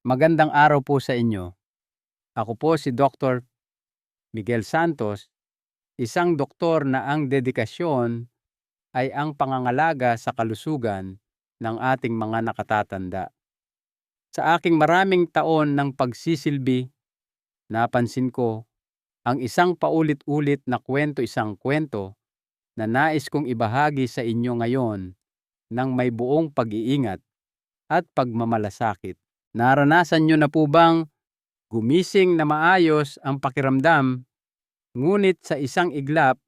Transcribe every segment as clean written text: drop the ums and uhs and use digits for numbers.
Magandang araw po sa inyo. Ako po si Dr. Miguel Santos, isang doktor na ang dedikasyon ay ang pangangalaga sa kalusugan ng ating mga nakatatanda. Sa aking maraming taon ng pagsisilbi, napansin ko ang isang paulit-ulit na isang kwento na nais kong ibahagi sa inyo ngayon ng may buong pag-iingat at pagmamalasakit. Naranasan nyo na po bang gumising na maayos ang pakiramdam, ngunit sa isang iglap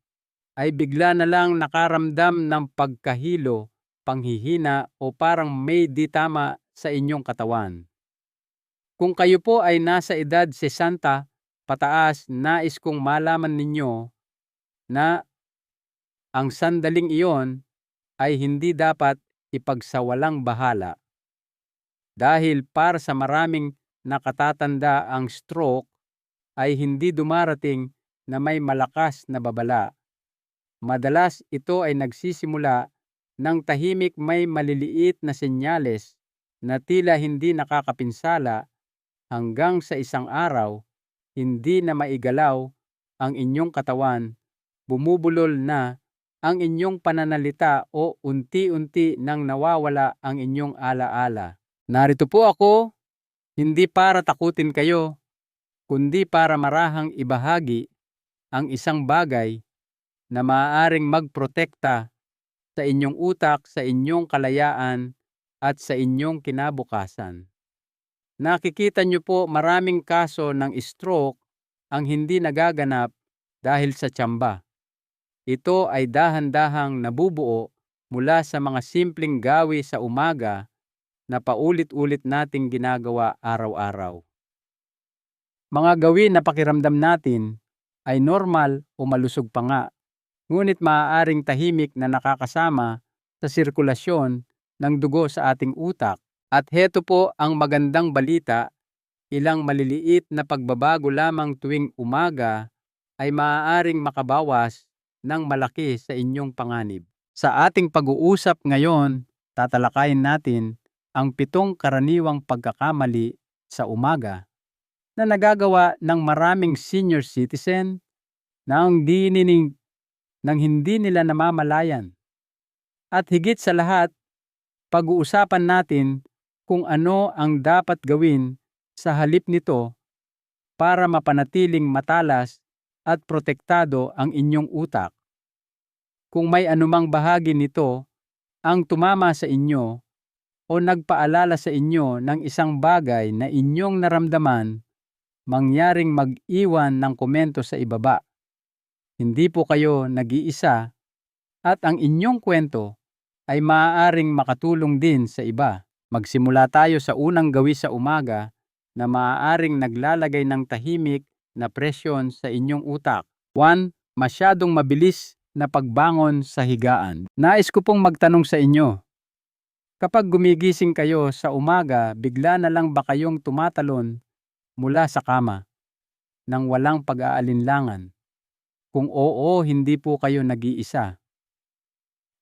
ay bigla na lang nakaramdam ng pagkahilo, panghihina o parang may di tama sa inyong katawan? Kung kayo po ay nasa edad 60 pataas, nais kong malaman ninyo na ang sandaling iyon ay hindi dapat ipagsawalang bahala. Dahil para sa maraming nakatatanda, ang stroke ay hindi dumarating na may malakas na babala. Madalas ito ay nagsisimula ng tahimik, may maliliit na senyales na tila hindi nakakapinsala hanggang sa isang araw, hindi na maigalaw ang inyong katawan, bumubulol na ang inyong pananalita o unti-unti nang nawawala ang inyong alaala. Narito po ako, hindi para takutin kayo, kundi para marahang ibahagi ang isang bagay na maaaring magprotekta sa inyong utak, sa inyong kalayaan, at sa inyong kinabukasan. Nakikita niyo po, maraming kaso ng stroke ang hindi nagaganap dahil sa tiyan. Ito ay dahan-dahang nabubuo mula sa mga simpleng gawi sa umaga na paulit-ulit nating ginagawa araw-araw. Mga gawin na pakiramdam natin ay normal o malusog pa nga, ngunit maaaring tahimik na nakakasama sa sirkulasyon ng dugo sa ating utak. At heto po ang magandang balita, ilang maliliit na pagbabago lamang tuwing umaga ay maaaring makabawas ng malaki sa inyong panganib. Sa ating pag-uusap ngayon, tatalakayin natin ang 7 karaniwang pagkakamali sa umaga na nagagawa ng maraming senior citizen nang hindi nila namamalayan. At higit sa lahat, pag-uusapan natin kung ano ang dapat gawin sa halip nito para mapanatiling matalas at protektado ang inyong utak. Kung may anumang bahagi nito ang tumama sa inyo o nagpaalala sa inyo ng isang bagay na inyong naramdaman, mangyaring mag-iwan ng komento sa ibaba. Hindi po kayo nag-iisa at ang inyong kwento ay maaaring makatulong din sa iba. Magsimula tayo sa unang gawi sa umaga na maaaring naglalagay ng tahimik na presyon sa inyong utak. 1. Masyadong mabilis na pagbangon sa higaan. Nais ko pong magtanong sa inyo, kapag gumigising kayo sa umaga, bigla na lang ba kayong tumatalon mula sa kama nang walang pag-aalinlangan? Kung oo, hindi po kayo nag-iisa.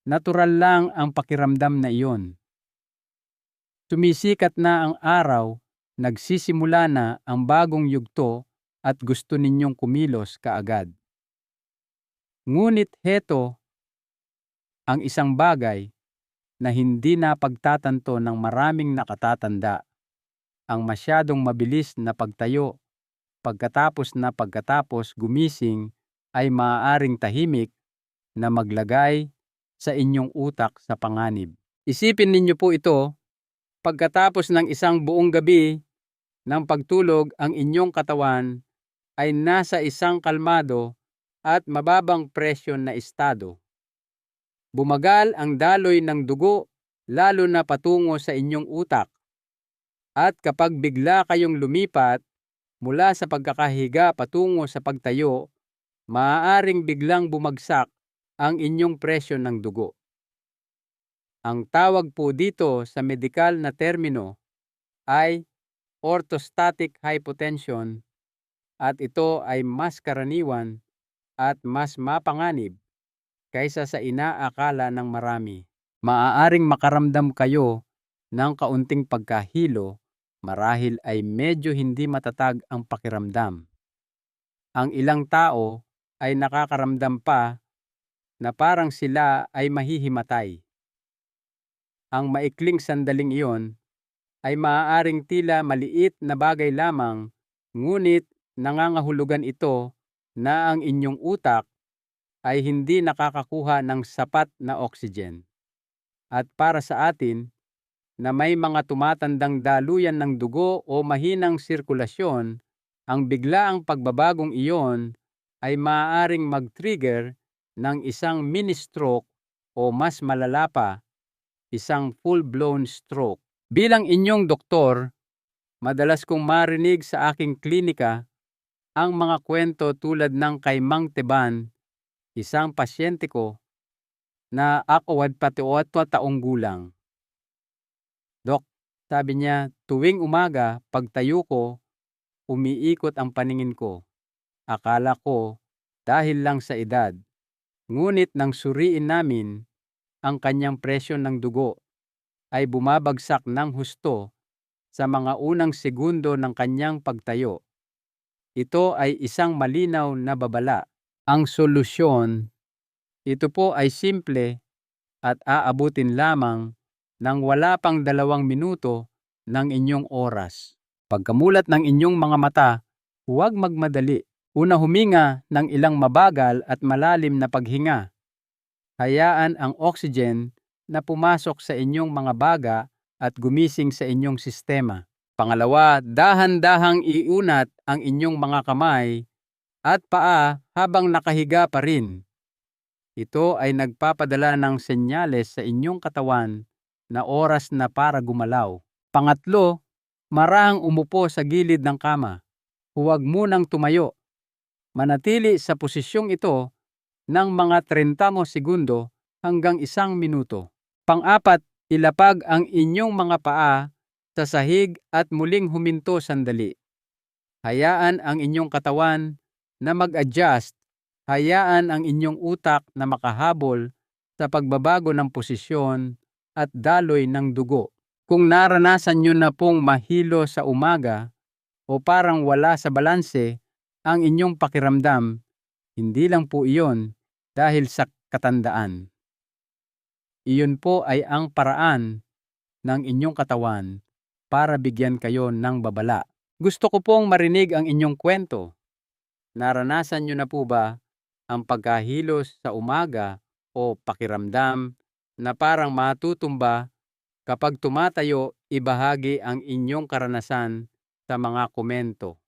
Natural lang ang pakiramdam na iyon. Sumisikat na ang araw, nagsisimula na ang bagong yugto at gusto ninyong kumilos kaagad. Ngunit heto ang isang bagay na hindi napagtatanto ng maraming nakatatanda. Ang masyadong mabilis na pagtayo pagkatapos gumising ay maaaring tahimik na maglagay sa inyong utak sa panganib. Isipin ninyo po ito, pagkatapos ng isang buong gabi ng pagtulog, ang inyong katawan ay nasa isang kalmado at mababang presyon na estado. Bumagal ang daloy ng dugo, lalo na patungo sa inyong utak. At kapag bigla kayong lumipat mula sa pagkakahiga patungo sa pagtayo, maaaring biglang bumagsak ang inyong presyon ng dugo. Ang tawag po dito sa medikal na termino ay orthostatic hypotension, at ito ay mas karaniwan at mas mapanganib kaysa sa inaakala ng marami. Maaaring makaramdam kayo ng kaunting pagkahilo marahil ay medyo hindi matatag ang pakiramdam. Ang ilang tao ay nakakaramdam pa na parang sila ay mahihimatay. Ang maikling sandaling iyon ay maaaring tila maliit na bagay lamang, ngunit nangangahulugan ito na ang inyong utak ay hindi nakakakuha ng sapat na oxygen. At para sa atin, na may mga tumatandang daluyan ng dugo o mahinang sirkulasyon, ang biglaang pagbabagong iyon ay maaaring mag-trigger ng isang mini-stroke o mas malala pa, isang full-blown stroke. Bilang inyong doktor, madalas kong marinig sa aking klinika ang mga kwento tulad ng kay Mang Teban, isang pasyente ko na akawad patiwat taong gulang. Dok, sabi niya, tuwing umaga, pagtayo ko, umiikot ang paningin ko. Akala ko dahil lang sa edad. Ngunit nang suriin namin, ang kanyang presyon ng dugo ay bumabagsak ng husto sa mga unang segundo ng kanyang pagtayo. Ito ay isang malinaw na babala. Ang solusyon, ito po ay simple at aabutin lamang ng wala pang 2 minuto ng inyong oras. Pagkamulat ng inyong mga mata, huwag magmadali. Una, huminga ng ilang mabagal at malalim na paghinga. Hayaan ang oxygen na pumasok sa inyong mga baga at gumising sa inyong sistema. Pangalawa, dahan-dahang iunat ang inyong mga kamay at paa habang nakahiga pa rin. Ito ay nagpapadala ng senyales sa inyong katawan na oras na para gumalaw. Pangatlo, marahang umupo sa gilid ng kama. Huwag munang tumayo. Manatili sa posisyong ito ng mga 30 segundo hanggang 1 minuto. Pang-apat, ilapag ang inyong mga paa sa sahig at muling huminto sandali. Hayaan ang inyong katawan na mag-adjust. Hayaan ang inyong utak na makahabol sa pagbabago ng posisyon at daloy ng dugo. Kung naranasan nyo na pong mahilo sa umaga o parang wala sa balanse ang inyong pakiramdam, hindi lang po iyon dahil sa katandaan. Iyon po ay ang paraan ng inyong katawan para bigyan kayo ng babala. Gusto ko pong marinig ang inyong kwento. Naranasan nyo na po ba ang pagkahilos sa umaga o pakiramdam na parang matutumba? Kapag tumatayo, ibahagi ang inyong karanasan sa mga komento.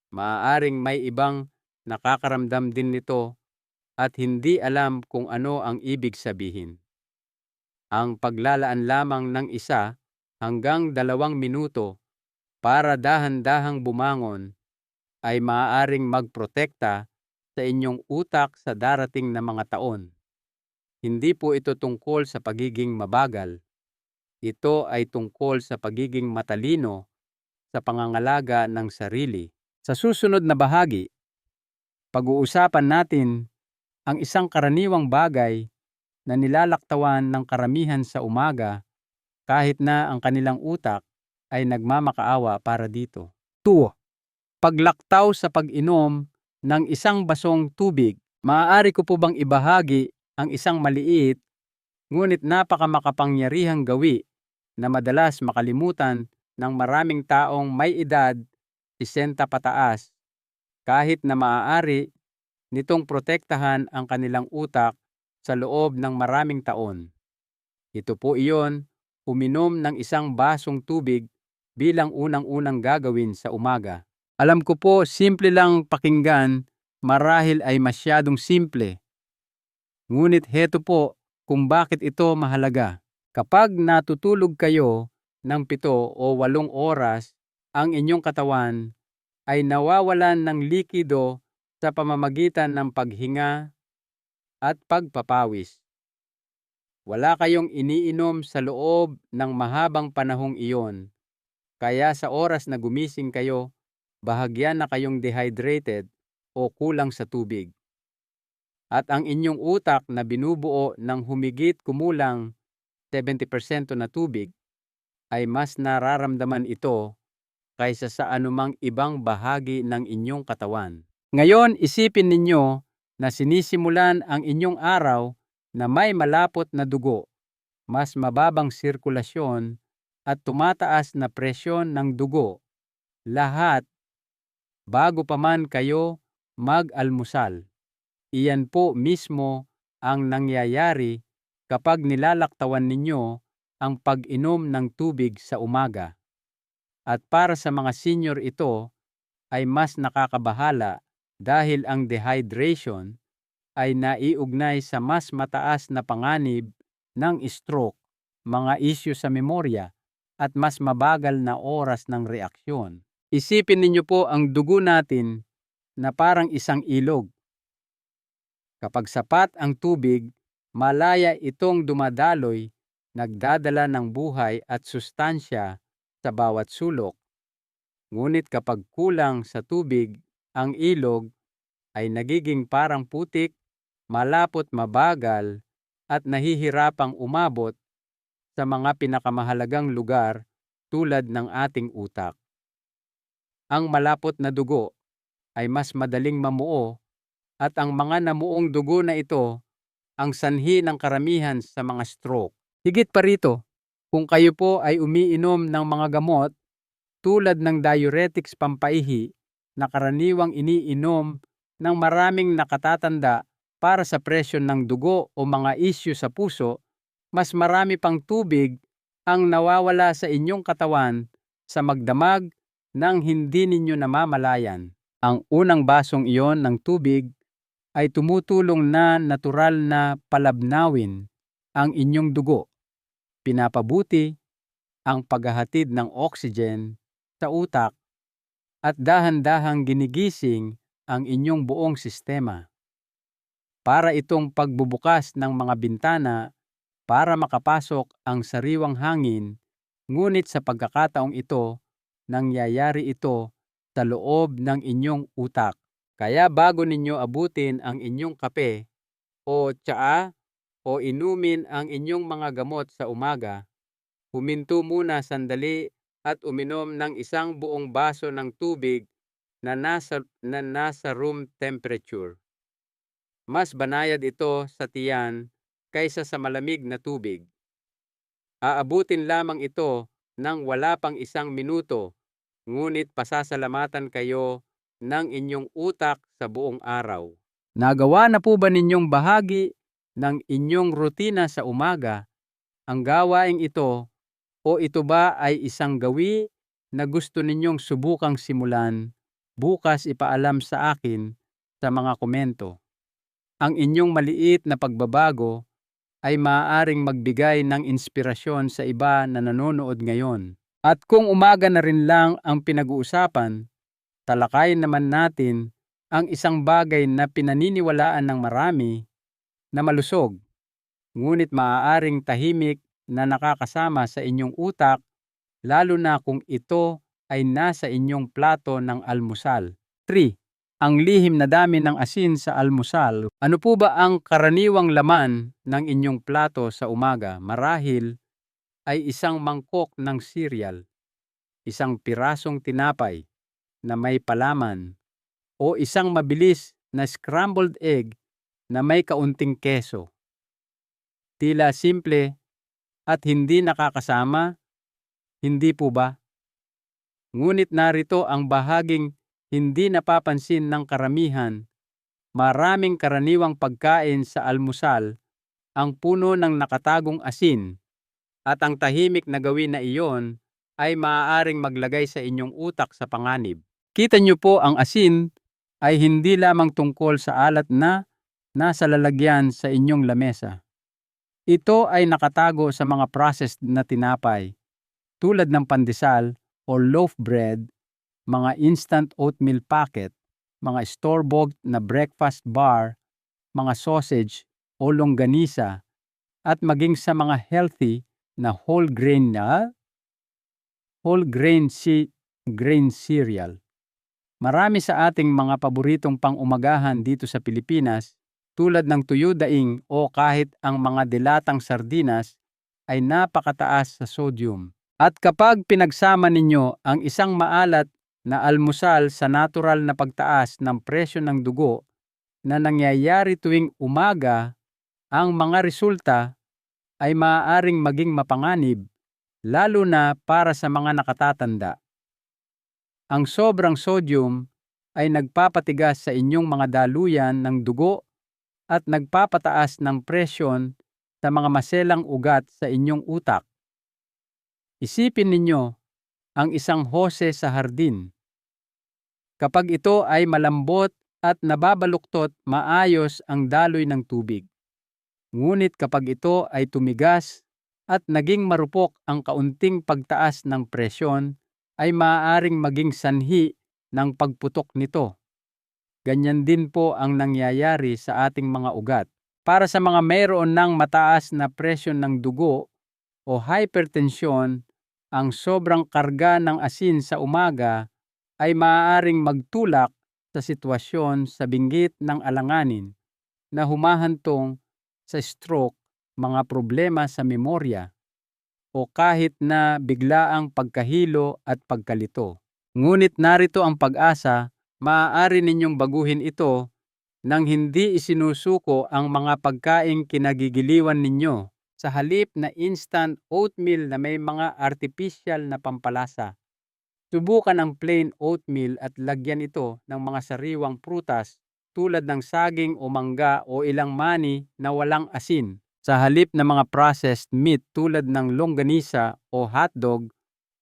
Maaaring may ibang nakakaramdam din nito at hindi alam kung ano ang ibig sabihin. Ang paglalaan lamang ng 1 hanggang 2 minuto para dahan-dahang bumangon ay maaaring magprotekta sa inyong utak sa darating na mga taon. Hindi po ito tungkol sa pagiging mabagal. Ito ay tungkol sa pagiging matalino sa pangangalaga ng sarili. Sa susunod na bahagi, pag-uusapan natin ang isang karaniwang bagay na nilalaktawan ng karamihan sa umaga kahit na ang kanilang utak ay nagmamakaawa para dito. 2. Paglaktaw sa pag-inom ng isang basong tubig. Maaari ko po bang ibahagi ang isang maliit ngunit napakamakapangyarihang gawi na madalas makalimutan ng maraming taong may edad 60 pataas kahit na maaari nitong protektahan ang kanilang utak sa loob ng maraming taon. Ito po iyon, uminom ng isang basong tubig bilang unang-unang gagawin sa umaga. Alam ko po, simple lang pakinggan, marahil ay masyadong simple. Ngunit heto po kung bakit ito mahalaga. Kapag natutulog kayo ng 7 o 8 oras, ang inyong katawan ay nawawalan ng likido sa pamamagitan ng paghinga at pagpapawis. Wala kayong iniinom sa loob ng mahabang panahong iyon, kaya sa oras na gumising kayo, bahagyan na kayong dehydrated o kulang sa tubig. At ang inyong utak na binubuo ng humigit kumulang 70% na tubig ay mas nararamdaman ito kaysa sa anumang ibang bahagi ng inyong katawan. Ngayon, isipin ninyo na sinisimulan ang inyong araw na may malapot na dugo, mas mababang sirkulasyon at tumataas na presyon ng dugo. Lahat bago pa man kayo mag-almusal. Iyan po mismo ang nangyayari kapag nilalaktawan ninyo ang pag-inom ng tubig sa umaga. At para sa mga senior ito ay mas nakakabahala dahil ang dehydration ay naiugnay sa mas mataas na panganib ng stroke, mga isyu sa memorya, at mas mabagal na oras ng reaksyon. Isipin ninyo po ang dugo natin na parang isang ilog. Kapag sapat ang tubig, malaya itong dumadaloy, nagdadala ng buhay at sustansya sa bawat sulok. Ngunit kapag kulang sa tubig, ang ilog ay nagiging parang putik, malapot, mabagal, at nahihirapang umabot sa mga pinakamahalagang lugar tulad ng ating utak. Ang malapot na dugo ay mas madaling mamuo at ang mga namuong dugo na ito ang sanhi ng karamihan sa mga stroke. Higit pa rito, kung kayo po ay umiinom ng mga gamot tulad ng diuretics pampaihi na karaniwang iniinom ng maraming nakatatanda para sa presyon ng dugo o mga isyu sa puso, mas marami pang tubig ang nawawala sa inyong katawan sa magdamag ng hindi ninyo namamalayan. Ang unang basong iyon ng tubig ay tumutulong na natural na palabnawin ang inyong dugo. Pinapabuti ang paghahatid ng oxygen sa utak at dahan-dahang ginigising ang inyong buong sistema. Para itong pagbubukas ng mga bintana para makapasok ang sariwang hangin, ngunit sa pagkakataong ito, nangyayari ito sa loob ng inyong utak. Kaya bago ninyo abutin ang inyong kape o tsaa o inumin ang inyong mga gamot sa umaga, huminto muna sandali at uminom ng isang buong baso ng tubig na nasa room temperature. Mas banayad ito sa tiyan kaysa sa malamig na tubig. Aabutin lamang ito ng wala pang 1 minuto, ngunit pasasalamatan kayo ng inyong utak sa buong araw. Nagawa na po ba ninyong bahagi ng inyong rutina sa umaga ang gawaing ito o ito ba ay isang gawi na gusto ninyong subukang simulan? Bukas ipaalam sa akin sa mga komento. Ang inyong maliit na pagbabago ay maaaring magbigay ng inspirasyon sa iba na nanonood ngayon. At kung umaga na rin lang ang pinag-uusapan, talakayin naman natin ang isang bagay na pinaniniwalaan ng marami na malusog, ngunit maaaring tahimik na nakakasama sa inyong utak, lalo na kung ito ay nasa inyong plato ng almusal. 3. Ang lihim na dami ng asin sa almusal. Ano po ba ang karaniwang laman ng inyong plato sa umaga? Marahil ay isang mangkok ng cereal, isang pirasong tinapay na may palaman, o isang mabilis na scrambled egg na may kaunting keso. Tila simple at hindi nakakasama, hindi po ba? Ngunit narito ang bahaging hindi napapansin ng karamihan. Maraming karaniwang pagkain sa almusal ang puno ng nakatagong asin, at ang tahimik na gawin na iyon ay maaaring maglagay sa inyong utak sa panganib. Kita niyo po, ang asin ay hindi lamang tungkol sa alat na nasa lalagyan sa inyong lamesa. Ito ay nakatago sa mga processed na tinapay tulad ng pandesal o loaf bread, mga instant oatmeal packet, mga store-bought na breakfast bar, mga sausage o longganisa, at maging sa mga healthy na whole grain cereal. Marami sa ating mga paboritong pang-umagahan dito sa Pilipinas, tulad ng tuyo daing o kahit ang mga dilatang sardinas, ay napakataas sa sodium. At kapag pinagsama ninyo ang isang maalat na almusal sa natural na pagtaas ng presyo ng dugo na nangyayari tuwing umaga, ang mga resulta ay maaaring maging mapanganib, lalo na para sa mga nakatatanda. Ang sobrang sodium ay nagpapatigas sa inyong mga daluyan ng dugo at nagpapataas ng presyon sa mga maselang ugat sa inyong utak. Isipin ninyo ang isang hose sa hardin. Kapag ito ay malambot at nababaluktot, maayos ang daloy ng tubig. Ngunit kapag ito ay tumigas at naging marupok, ang kaunting pagtaas ng presyon ay maaaring maging sanhi ng pagputok nito. Ganyan din po ang nangyayari sa ating mga ugat. Para sa mga mayroon ng mataas na presyon ng dugo o hypertension, ang sobrang karga ng asin sa umaga ay maaaring magtulak sa sitwasyon sa binggit ng alanganin na humahantong sa stroke, mga problema sa memorya, o kahit na biglaang pagkahilo at pagkalito. Ngunit narito ang pag-asa, maaari ninyong baguhin ito nang hindi isinusuko ang mga pagkaing kinagigiliwan ninyo sa halip na instant oatmeal na may mga artificial na pampalasa. Subukan ang plain oatmeal at lagyan ito ng mga sariwang prutas tulad ng saging o mangga o ilang mani na walang asin. Sa halip na mga processed meat tulad ng longganisa o hotdog,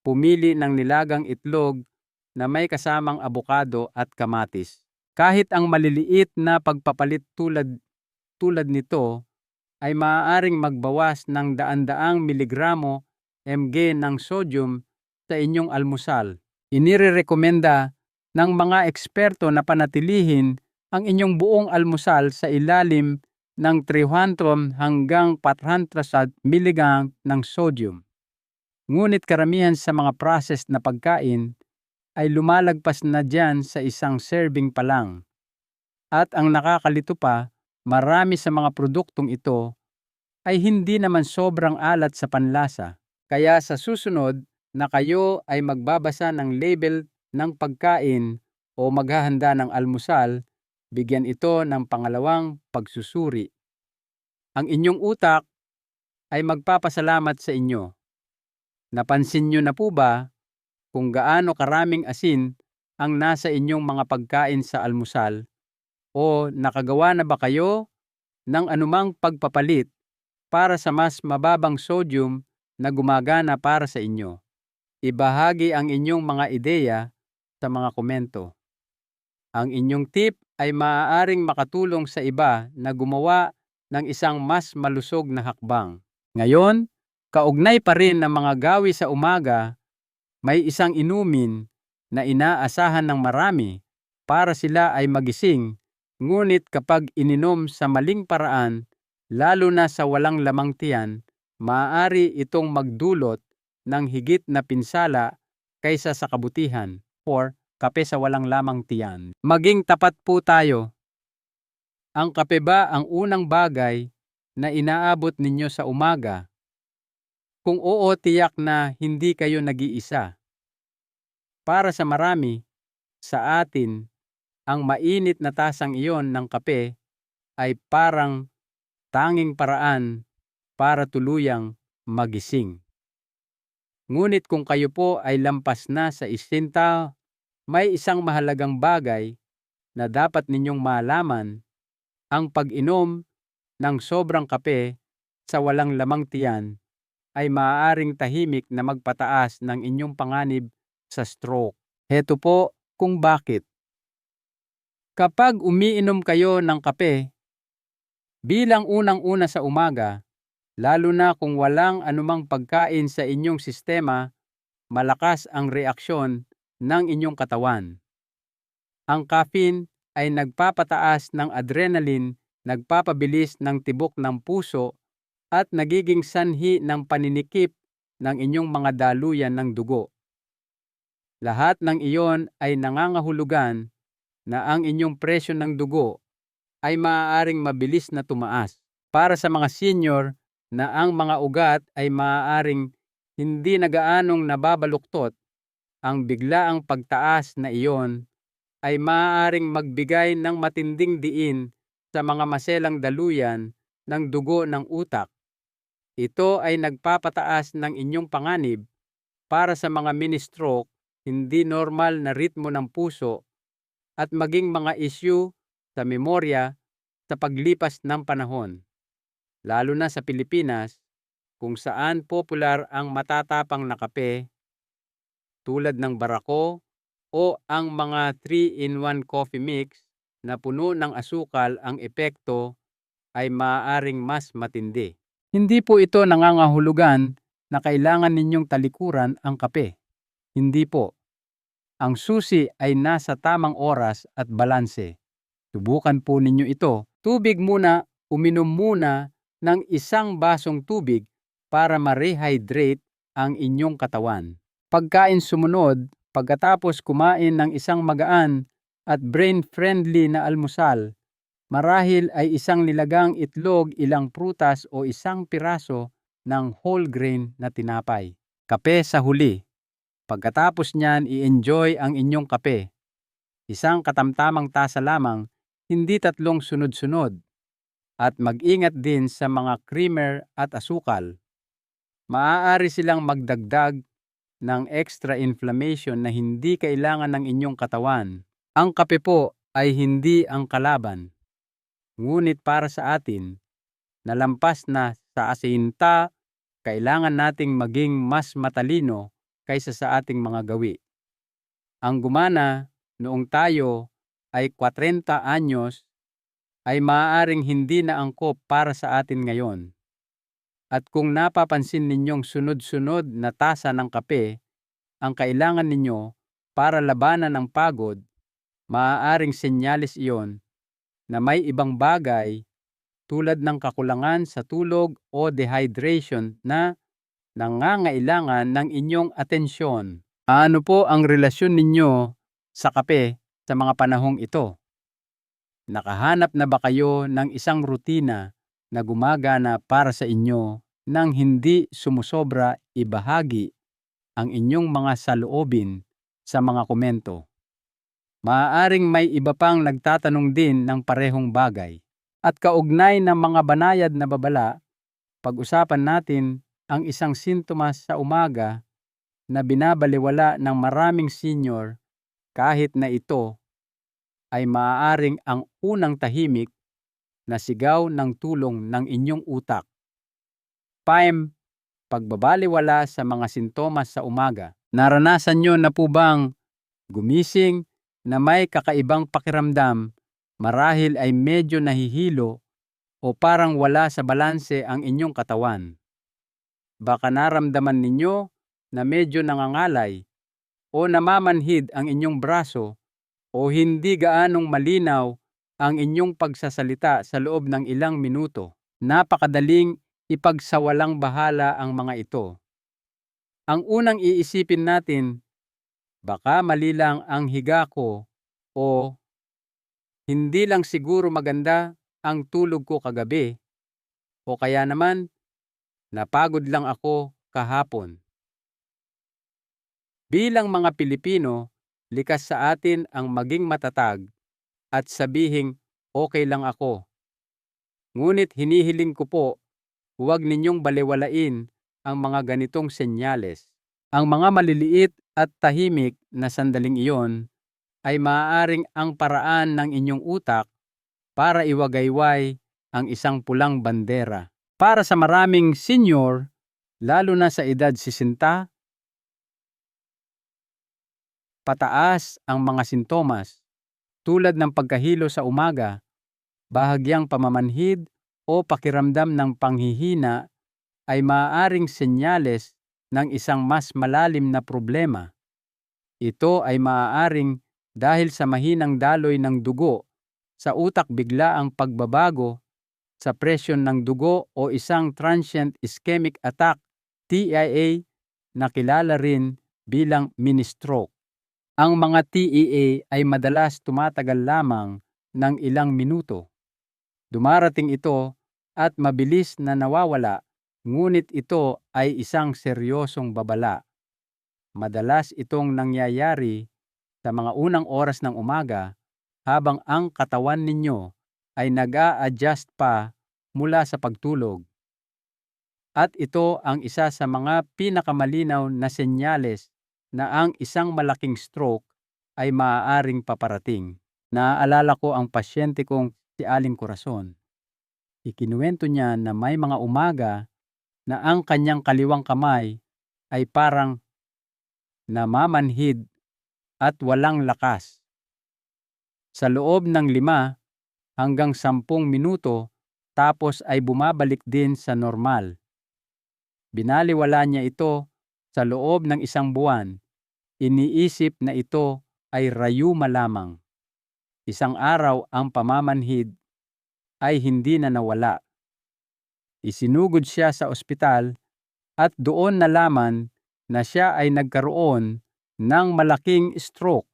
pumili ng nilagang itlog na may kasamang abokado at kamatis. Kahit ang maliliit na pagpapalit tulad nito ay maaaring magbawas ng daan-daang miligramo mg ng sodium sa inyong almusal. Inirekomenda ng mga eksperto na panatilihin ang inyong buong almusal sa ilalim ng 300 hanggang 400 mg ng sodium. Ngunit karamihan sa mga processed na pagkain ay lumalagpas na dyan sa isang serving pa lang. At ang nakakalito pa, marami sa mga produktong ito ay hindi naman sobrang alat sa panlasa. Kaya sa susunod na kayo ay magbabasa ng label ng pagkain o maghahanda ng almusal, bigyan ito ng pangalawang pagsusuri. Ang inyong utak ay magpapasalamat sa inyo. Napansin nyo na po ba kung gaano karaming asin ang nasa inyong mga pagkain sa almusal? O nakagawa na ba kayo ng anumang pagpapalit para sa mas mababang sodium na gumagana para sa inyo? Ibahagi ang inyong mga ideya sa mga komento. Ang inyong tip ay maaaring makatulong sa iba na gumawa ng isang mas malusog na hakbang. Ngayon, kaugnay pa rin ng mga gawi sa umaga, may isang inumin na inaasahan ng marami para sila ay magising, ngunit kapag ininom sa maling paraan, lalo na sa walang lamang tiyan, maaari itong magdulot ng higit na pinsala kaysa sa kabutihan or kape sa walang lamang tiyan. Maging tapat po tayo. Ang kape ba ang unang bagay na inaabot ninyo sa umaga? Kung oo, tiyak na hindi kayo nag-iisa. Para sa marami, sa atin, ang mainit na tasang iyon ng kape ay parang tanging paraan para tuluyang magising. Ngunit kung kayo po ay lampas na sa 60, may isang mahalagang bagay na dapat ninyong malaman. Ang pag-inom ng sobrang kape sa walang lamang tiyan ay maaaring tahimik na magpataas ng inyong panganib sa stroke. Heto po kung bakit. Kapag umiinom kayo ng kape bilang unang-una sa umaga, lalo na kung walang anumang pagkain sa inyong sistema, malakas ang reaksyon ng inyong katawan. Ang caffeine ay nagpapataas ng adrenaline, nagpapabilis ng tibok ng puso, at nagiging sanhi ng paninikip ng inyong mga daluyan ng dugo. Lahat ng iyon ay nangangahulugan na ang inyong presyo ng dugo ay maaaring mabilis na tumaas. Para sa mga senior na ang mga ugat ay maaaring hindi na gaanong nababaluktot, ang biglaang pagtaas na iyon ay maaaring magbigay ng matinding diin sa mga maselang daluyan ng dugo ng utak. Ito ay nagpapataas ng inyong panganib para sa mga mini-stroke, hindi normal na ritmo ng puso, at maging mga issue sa memorya sa paglipas ng panahon. Lalo na sa Pilipinas, kung saan popular ang matatapang na kape tulad ng Barako o ang mga 3-in-1 coffee mix na puno ng asukal, ang epekto ay maaaring mas matindi. Hindi po ito nangangahulugan na kailangan ninyong talikuran ang kape. Hindi po. Ang susi ay nasa tamang oras at balanse. Subukan po ninyo ito. Tubig muna, uminom muna ng 1 basong tubig para ma-rehydrate ang inyong katawan. Pagkain sumunod, pagkatapos kumain ng isang magaan at brain-friendly na almusal, marahil ay isang nilagang itlog, ilang prutas o isang piraso ng whole grain na tinapay. Kape sa huli. Pagkatapos niyan, i-enjoy ang inyong kape. Isang katamtamang tasa lamang, hindi 3 sunod-sunod. At mag-ingat din sa mga creamer at asukal. Maaari silang magdagdag ng extra inflammation na hindi kailangan ng inyong katawan. Ang kape po ay hindi ang kalaban. Ngunit para sa atin, nalampas na sa asinta, kailangan nating maging mas matalino kaysa sa ating mga gawi. Ang gumana noong tayo ay 40 anyos ay maaaring hindi na angkop para sa atin ngayon. At kung napapansin ninyong sunod-sunod na tasa ng kape ang kailangan ninyo para labanan ang pagod, maaaring senyales iyon na may ibang bagay tulad ng kakulangan sa tulog o dehydration na nangangailangan ng inyong atensyon. Ano po ang relasyon ninyo sa kape sa mga panahong ito? Nakahanap na ba kayo ng isang rutina na gumagana para sa inyo nang hindi sumusobra? Ibahagi ang inyong mga saloobin sa mga komento. Maaaring may iba pang nagtatanong din ng parehong bagay. At kaugnay ng mga banayad na babala, pag-usapan natin ang isang sintomas sa umaga na binabalewala ng maraming senior kahit na ito ay maaaring ang unang tahimik na sigaw ng tulong ng inyong utak. Pagbabaliwala sa mga sintomas sa umaga. Naranasan nyo na po bang gumising na may kakaibang pakiramdam, marahil ay medyo nahihilo o parang wala sa balanse ang inyong katawan? Baka naramdaman ninyo na medyo nangangalay o namamanhid ang inyong braso o hindi gaanong malinaw ang inyong pagsasalita sa loob ng ilang minuto. Napakadaling ipagsawalang bahala ang mga ito. Ang unang iisipin natin, baka mali lang ang higa ko o hindi lang siguro maganda ang tulog ko kagabi o kaya naman napagod lang ako kahapon. Bilang mga Pilipino, likas sa atin ang maging matatag at sabihing okay lang ako. Ngunit hinihiling ko po, huwag ninyong balewalain ang mga ganitong senyales. Ang mga maliliit at tahimik na sandaling iyon ay maaaring ang paraan ng inyong utak para iwagayway ang isang pulang bandera. Para sa maraming senior, lalo na sa edad 60, pataas ang mga sintomas tulad ng pagkahilo sa umaga, bahagyang pamamanhid o pakiramdam ng panghihina ay maaaring senyales ng isang mas malalim na problema. Ito ay maaaring dahil sa mahinang daloy ng dugo sa utak, bigla ang pagbabago sa presyon ng dugo o isang transient ischemic attack, TIA, na kilala rin bilang mini-stroke. Ang mga TIA ay madalas tumatagal lamang ng ilang minuto. Dumarating ito at mabilis na nawawala, Ngunit ito ay isang seryosong babala. Madalas itong nangyayari sa mga unang oras ng umaga habang ang katawan ninyo ay nag-a-adjust pa mula sa pagtulog. At ito ang isa sa mga pinakamalinaw na senyales na ang isang malaking stroke ay maaaring paparating. Naaalala ko ang pasyente kong si Aling Corazon. Ikinuwento niya na may mga umaga na ang kanyang kaliwang kamay ay parang namamanhid at walang lakas. Sa loob ng 5 hanggang 10 minuto tapos ay bumabalik din sa normal. Binaliwala niya ito sa loob ng 1 buwan. Iniisip na ito ay rayuma lamang. Isang araw ang pamamanhid ay hindi na nawala. Isinugod siya sa ospital at doon nalaman na siya ay nagkaroon ng malaking stroke.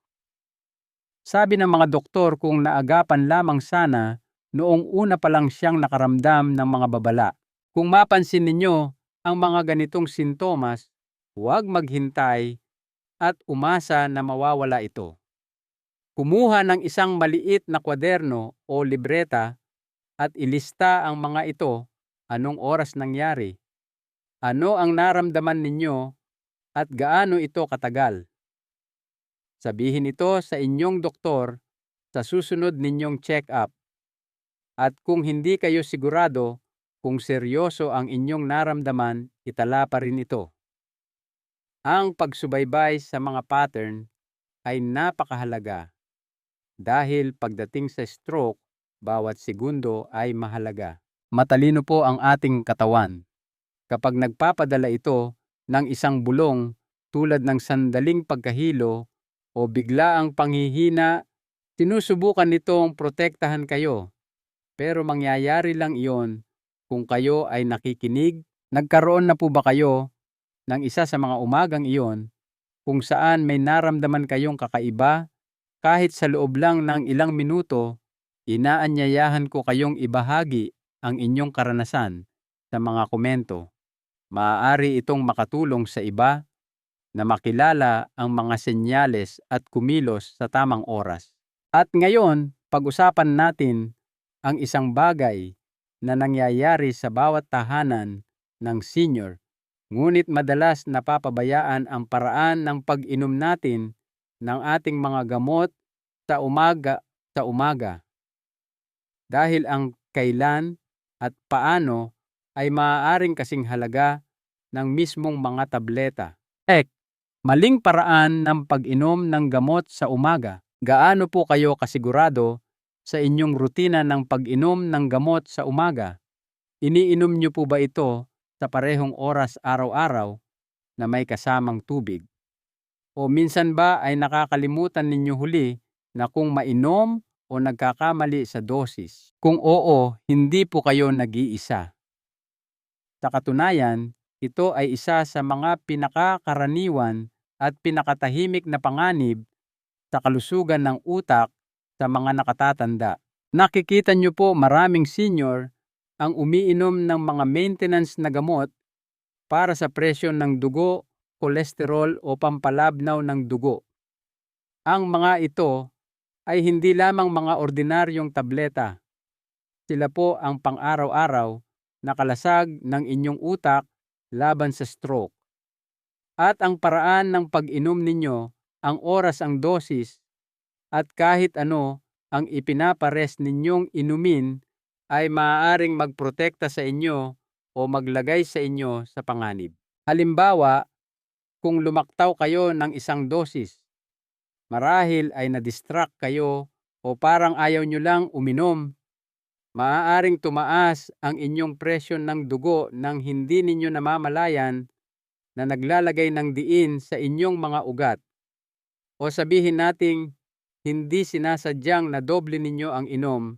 Sabi ng mga doktor kung naagapan lamang sana noong una pa lang siyang nakaramdam ng mga babala. Kung mapansin ninyo ang mga ganitong sintomas, huwag maghintay at umasa na mawawala ito. Kumuha ng isang maliit na kwaderno o libreta at ilista ang mga ito. Anong oras nangyari? Ano ang naramdaman ninyo at gaano ito katagal? Sabihin ito sa inyong doktor sa susunod ninyong check-up. At kung hindi kayo sigurado kung seryoso ang inyong naramdaman, itala pa rin ito. Ang pagsubaybay sa mga pattern ay napakahalaga dahil pagdating sa stroke, bawat segundo ay mahalaga. Matalino po ang ating katawan. Kapag nagpapadala ito ng isang bulong tulad ng sandaling pagkahilo o biglaang panghihina, sinusubukan nitong protektahan kayo. Pero mangyayari lang iyon kung kayo ay nakikinig. Nagkaroon na po ba kayo ng isa sa mga umagang iyon kung saan may naramdaman kayong kakaiba kahit sa loob lang ng ilang minuto? Inaanyayahan ko kayong ibahagi ang inyong karanasan sa mga komento. Maaari itong makatulong sa iba na makilala ang mga senyales at kumilos sa tamang oras. At ngayon, pag-usapan natin ang isang bagay na nangyayari sa bawat tahanan ng senior, ngunit madalas napapabayaan ang paraan ng pag-inom natin ng ating mga gamot sa umaga. Dahil ang kailan at paano ay maaaring kasing halaga ng mismong mga tableta. Maling paraan ng pag-inom ng gamot sa umaga. Gaano po kayo kasigurado sa inyong rutina ng pag-inom ng gamot sa umaga? Iniinom niyo po ba ito sa parehong oras araw-araw na may kasamang tubig? O minsan ba ay nakakalimutan ninyo huli na kung mainom o nagkakamali sa dosis? Kung oo, hindi po kayo nag-iisa. Sa katunayan, ito ay isa sa mga pinakakaraniwan at pinakatahimik na panganib sa kalusugan ng utak sa mga nakatatanda. Nakikita niyo po maraming senior ang umiinom ng mga maintenance na gamot para sa presyon ng dugo, kolesterol o pampalabnaw ng dugo. Ang mga ito ay hindi lamang mga ordinaryong tableta. Sila po ang pang-araw-araw na kalasag ng inyong utak laban sa stroke. At ang paraan ng pag-inom ninyo, ang oras ang dosis, at kahit ano ang ipinapares ninyong inumin ay maaaring magprotekta sa inyo o maglagay sa inyo sa panganib. Halimbawa, kung lumaktaw kayo ng isang dosis, marahil ay na-distract kayo o parang ayaw nyo lang uminom, maaaring tumaas ang inyong presyon ng dugo nang hindi ninyo namamalayan na naglalagay ng diin sa inyong mga ugat. O sabihin nating hindi sinasadyang na doble ninyo ang inom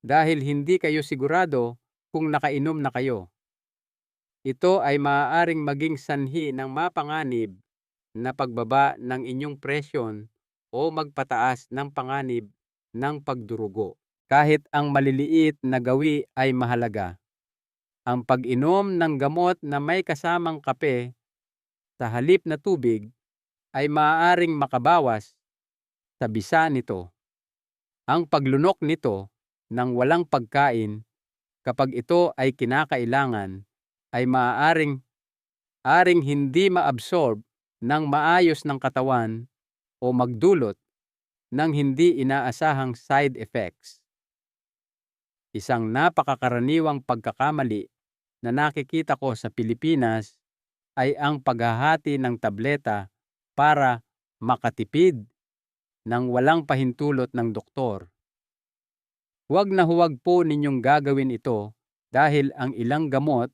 dahil hindi kayo sigurado kung nakainom na kayo. Ito ay maaaring maging sanhi ng mapanganib na pagbaba ng inyong presyon o magpataas ng panganib ng pagdurugo. Kahit ang maliliit na gawi ay mahalaga. Ang pag-inom ng gamot na may kasamang kape sa halip na tubig ay maaaring makabawas sa bisa nito. Ang paglunok nito ng walang pagkain kapag ito ay kinakailangan ay maaaring hindi maabsorb ng maayos ng katawan o magdulot ng hindi inaasahang side effects. Isang napakakaraniwang pagkakamali na nakikita ko sa Pilipinas ay ang paghahati ng tableta para makatipid ng walang pahintulot ng doktor. Huwag na huwag po ninyong gagawin ito dahil ang ilang gamot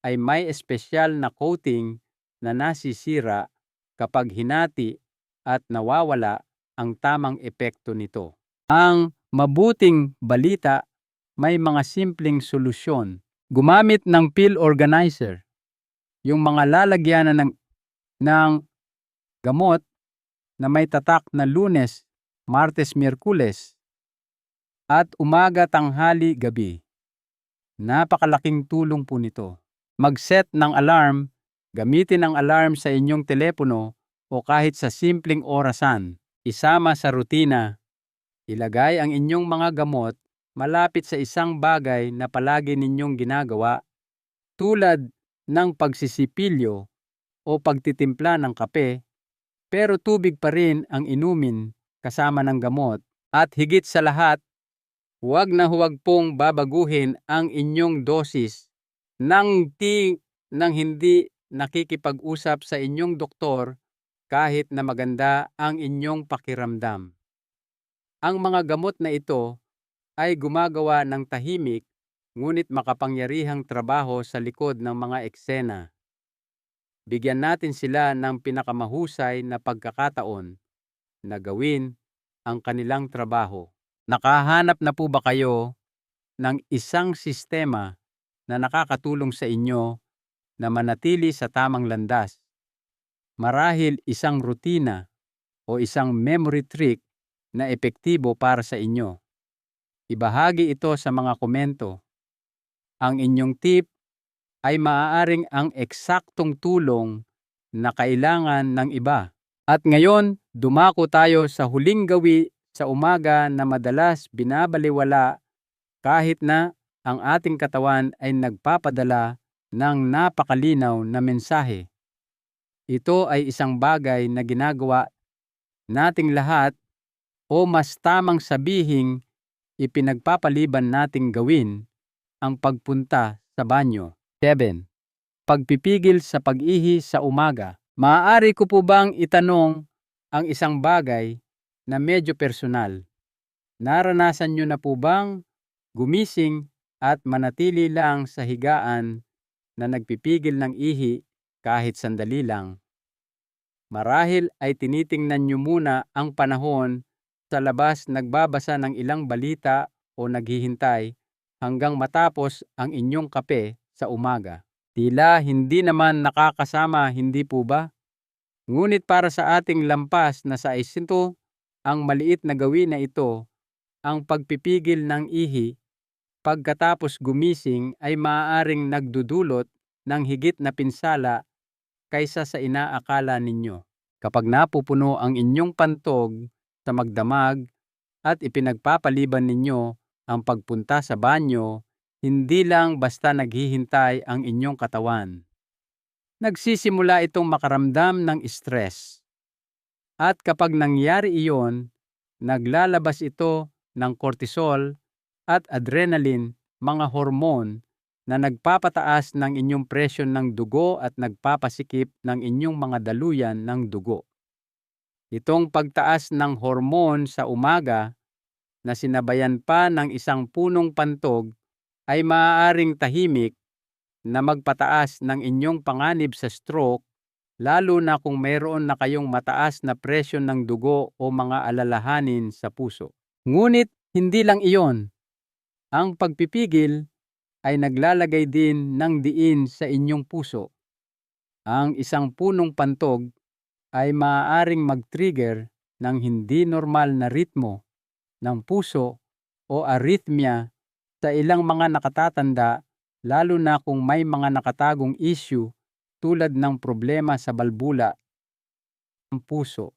ay may espesyal na coating na nasisira kapag hinati at nawawala ang tamang epekto nito. Ang mabuting balita, may mga simpleng solusyon. Gumamit ng pill organizer. Yung mga lalagyanan ng gamot na may tatak na Lunes, Martes, Miyerkules at umaga, tanghali, gabi. Napakalaking tulong po nito. Mag-set ng alarm, gamitin ang alarm sa inyong telepono o kahit sa simpleng orasan. Isama sa rutina. Ilagay ang inyong mga gamot malapit sa isang bagay na palagi ninyong ginagawa, tulad ng pagsisipilyo o pagtitimpla ng kape, pero tubig pa rin ang inumin kasama ng gamot. At higit sa lahat, huwag na huwag pong babaguhin ang inyong dosis nang hindi nakikipag-usap sa inyong doktor kahit na maganda ang inyong pakiramdam. Ang mga gamot na ito ay gumagawa ng tahimik ngunit makapangyarihang trabaho sa likod ng mga eksena. Bigyan natin sila ng pinakamahusay na pagkakataon na gawin ang kanilang trabaho. Nakahanap na po ba kayo ng isang sistema na nakakatulong sa inyo na manatili sa tamang landas? Marahil isang rutina o isang memory trick na epektibo para sa inyo. Ibahagi ito sa mga komento. Ang inyong tip ay maaaring ang eksaktong tulong na kailangan ng iba. At ngayon, dumako tayo sa huling gawi sa umaga na madalas binabalewala kahit na ang ating katawan ay nagpapadala ng napakalinaw na mensahe. Ito ay isang bagay na ginagawa nating lahat o mas tamang sabihing ipinagpapaliban nating gawin ang pagpunta sa banyo. 7. Pagpipigil sa pag-ihi sa umaga. Maaari ko po bang itanong ang isang bagay na medyo personal? Naranasan nyo na po bang gumising at manatili lang sa higaan na nagpipigil ng ihi kahit sandali lang? Marahil ay tinitingnan nyo muna ang panahon sa labas, nagbabasa ng ilang balita o naghihintay hanggang matapos ang inyong kape sa umaga. Tila hindi naman nakakasama, hindi po ba? Ngunit para sa ating lampas na sa isinto, ang maliit na gawin na ito, ang pagpipigil ng ihi pagkatapos gumising ay maaaring nagdudulot ng higit na pinsala kaysa sa inaakala ninyo. Kapag napupuno ang inyong pantog sa magdamag at ipinagpapaliban ninyo ang pagpunta sa banyo, hindi lang basta naghihintay ang inyong katawan. Nagsisimula itong makaramdam ng stress. At kapag nangyari iyon, naglalabas ito ng cortisol at adrenaline, mga hormone na nagpapataas ng inyong presyon ng dugo at nagpapasikip ng inyong mga daluyan ng dugo. Itong pagtaas ng hormone sa umaga na sinabayan pa ng isang punong pantog ay maaaring tahimik na magpataas ng inyong panganib sa stroke, lalo na kung mayroon na kayong mataas na presyon ng dugo o mga alalahanin sa puso. Ngunit hindi lang iyon. Ang pagpipigil ay naglalagay din ng diin sa inyong puso. Ang isang punong pantog ay maaaring mag-trigger ng hindi normal na ritmo ng puso o arrhythmia sa ilang mga nakatatanda lalo na kung may mga nakatagong issue tulad ng problema sa balbula ng puso.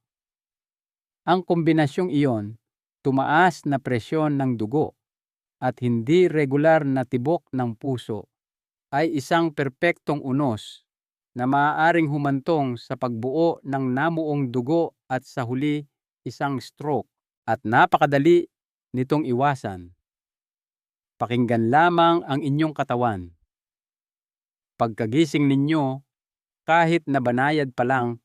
Ang kombinasyong iyon, tumaas na presyon ng dugo at hindi regular na tibok ng puso, ay isang perpektong unos na maaaring humantong sa pagbuo ng namuong dugo at sa huli isang stroke, at napakadali nitong iwasan. Pakinggan lamang ang inyong katawan. Pagkagising ninyo, kahit na banayad pa lang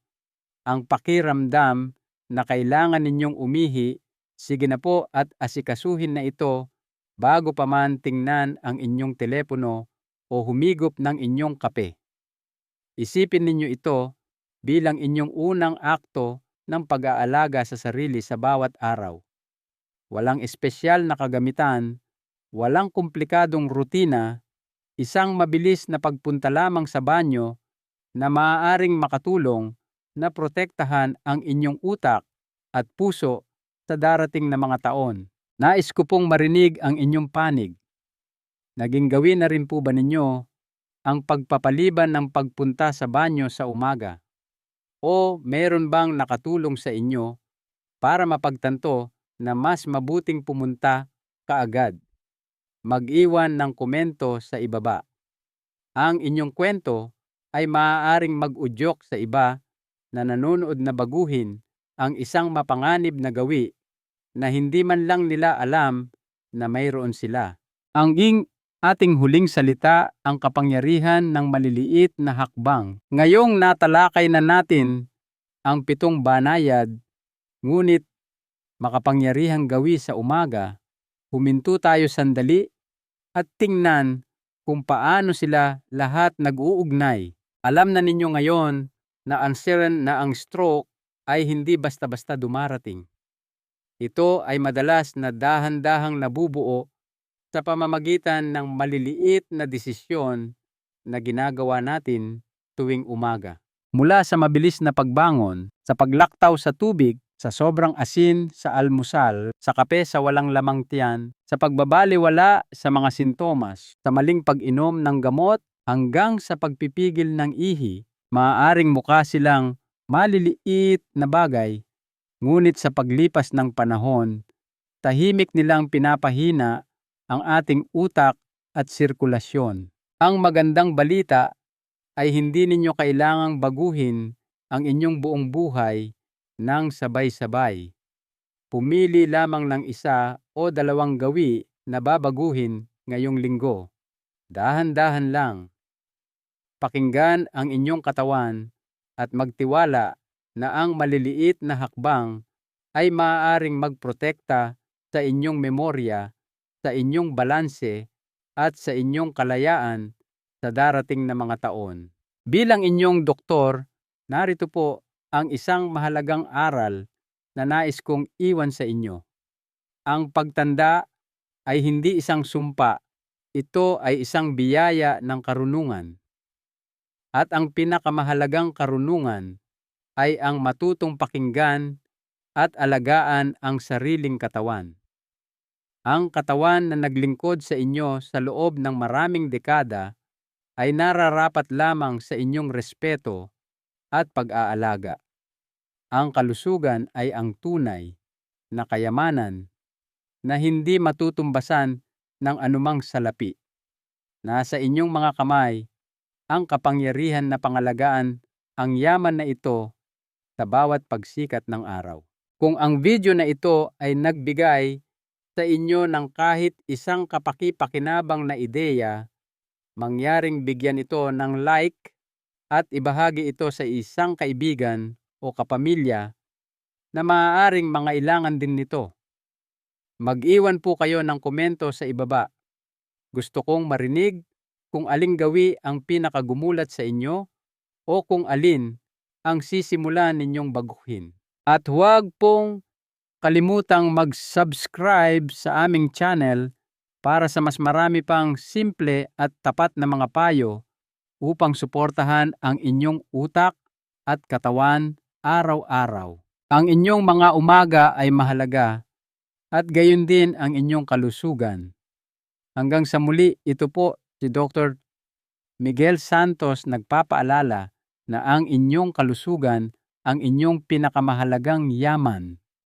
ang pakiramdam na kailangan ninyong umihi, sige na po at asikasuhin na ito bago pa man tingnan ang inyong telepono o humigop ng inyong kape. Isipin ninyo ito bilang inyong unang akto ng pag-aalaga sa sarili sa bawat araw. Walang espesyal na kagamitan, walang komplikadong rutina, isang mabilis na pagpunta lamang sa banyo na maaaring makatulong na protektahan ang inyong utak at puso sa darating na mga taon. Nais ko pong marinig ang inyong panig. Naging gawin na rin po ba ninyo ang pagpapaliban ng pagpunta sa banyo sa umaga? O meron bang nakatulong sa inyo para mapagtanto na mas mabuting pumunta kaagad? Mag-iwan ng komento sa ibaba. Ang inyong kwento ay maaaring mag-udyok sa iba na nanonood na baguhin ang isang mapanganib na gawi na hindi man lang nila alam na mayroon sila. Ang ating huling salita, ang kapangyarihan ng maliliit na hakbang. Ngayong natalakay na natin ang 7 banayad, ngunit makapangyarihang gawi sa umaga, huminto tayo sandali at tingnan kung paano sila lahat nag-uugnay. Alam na ninyo ngayon na ang stroke ay hindi basta-basta dumarating. Ito ay madalas na dahan-dahang nabubuo sa pamamagitan ng maliliit na desisyon na ginagawa natin tuwing umaga. Mula sa mabilis na pagbangon, sa paglaktaw sa tubig, sa sobrang asin sa almusal, sa kape sa walang lamang tiyan, sa pagbabaliwala sa mga sintomas, sa maling pag-inom ng gamot, hanggang sa pagpipigil ng ihi, maaaring mukha silang maliliit na bagay, ngunit sa paglipas ng panahon, tahimik nilang pinapahina ang ating utak at sirkulasyon. Ang magandang balita ay hindi ninyo kailangang baguhin ang inyong buong buhay ng sabay-sabay. Pumili lamang ng 1 o 2 gawi na babaguhin ngayong linggo. Dahan-dahan lang. Pakinggan ang inyong katawan at magtiwala na ang maliliit na hakbang ay maaaring magprotekta sa inyong memorya, sa inyong balanse at sa inyong kalayaan sa darating na mga taon. Bilang inyong doktor, narito po ang isang mahalagang aral na nais kong iwan sa inyo. Ang pagtanda ay hindi isang sumpa, ito ay isang biyaya ng karunungan. At ang pinakamahalagang karunungan ay ang matutong pakinggan at alagaan ang sariling katawan. Ang katawan na naglingkod sa inyo sa loob ng maraming dekada ay nararapat lamang sa inyong respeto at pag-aalaga. Ang kalusugan ay ang tunay na kayamanan na hindi matutumbasan ng anumang salapi. Nasa inyong mga kamay ang kapangyarihan na pangalagaan ang yaman na ito sa bawat pagsikat ng araw. Kung ang video na ito ay nagbigay sa inyo ng kahit isang kapaki-pakinabang na ideya, mangyaring bigyan ito ng like at ibahagi ito sa isang kaibigan o kapamilya na maaaring mangailangan din nito. Mag-iwan po kayo ng komento sa ibaba. Gusto kong marinig kung aling gawi ang pinakagumulat sa inyo o kung alin ang sisimulan ninyong baguhin. At huwag pong kalimutang mag-subscribe sa aming channel para sa mas marami pang simple at tapat na mga payo upang suportahan ang inyong utak at katawan araw-araw. Ang inyong mga umaga ay mahalaga at gayon din ang inyong kalusugan. Hanggang sa muli, ito po Si Dr. Miguel Santos nagpapaalala na ang inyong kalusugan ang inyong pinakamahalagang yaman.